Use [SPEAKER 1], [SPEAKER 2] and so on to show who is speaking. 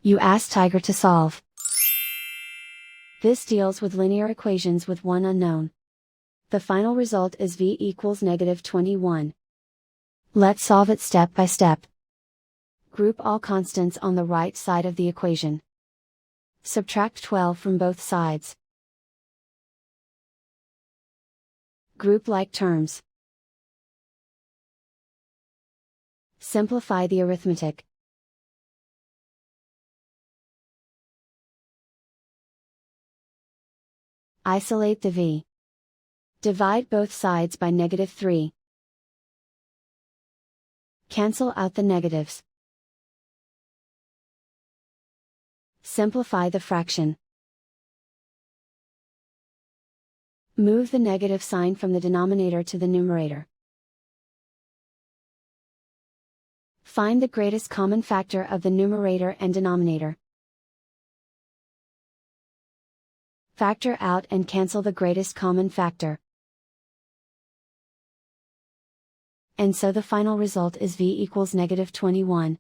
[SPEAKER 1] You ask Tiger to solve. This deals with linear equations with one unknown. The final result is v equals -21. Let's solve it step by step. Group all constants on the right side of the equation. Subtract 12 from both sides. Group like terms. Simplify the arithmetic. Isolate the v. Divide both sides by -3. Cancel out the negatives. Simplify the fraction. Move the negative sign from the denominator to the numerator. Find the greatest common factor of the numerator and denominator. Factor out and cancel the greatest common factor. And so the final result is v equals -21.